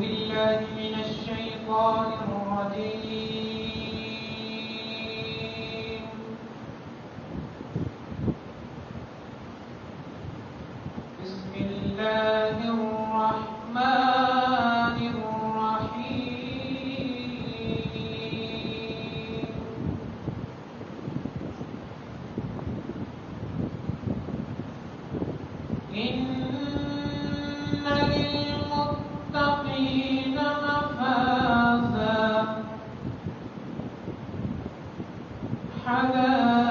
بالله من الشيطان الرجيم. بسم الله الرحمن الرحيم. إن للمتقين مفازا حدائق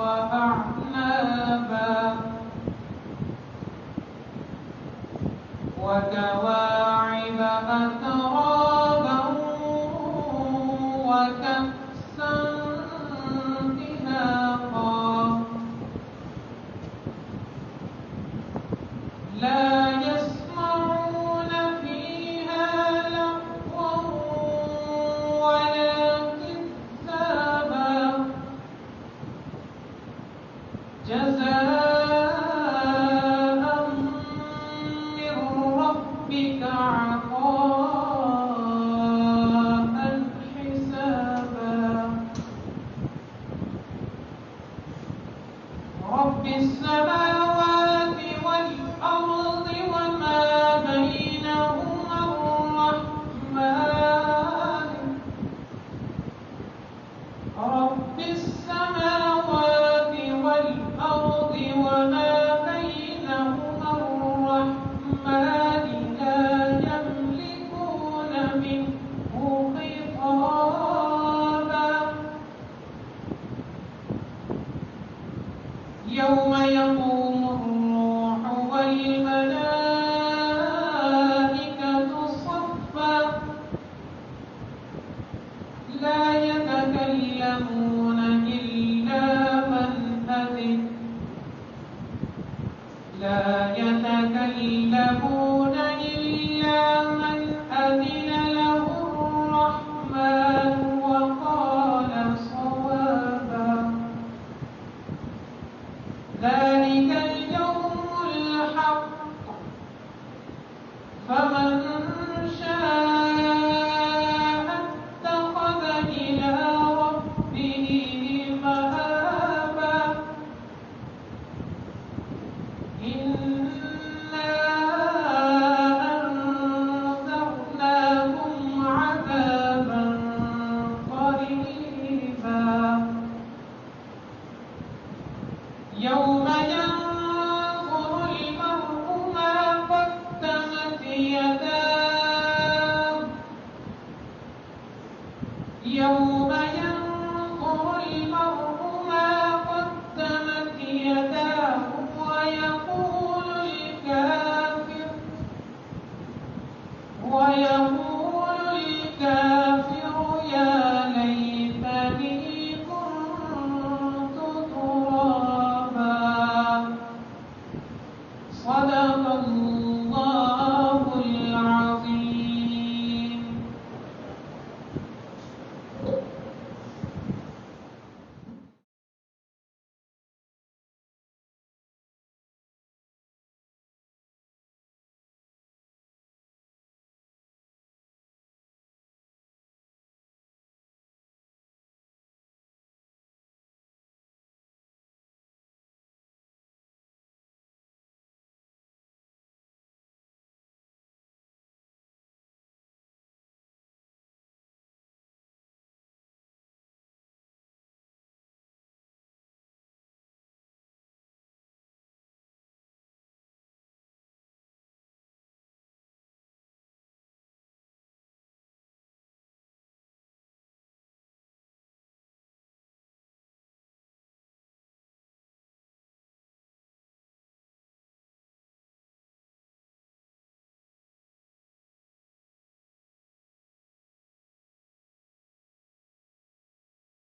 وأعنابا وكواعب أترابا وكأسا دهاقا لا يسمعون فيها لغوا ولا كذابا جزاء من ربك عطاء حسابا. رب السماوات والأرض وما بينهما الرحمن. رب السماوات والأرض وما بينهما الرحمن لا يملكون منه خطابا. يوم يقوم الروح والملائكة صفا لا يتكلمون إلا من أذن له الرحمن وقال صوابا. ذلك اليوم الحق فمن شاء اتخذ إلى ربه مآبا. إنا أنذرناكم عذابا قريبا يوم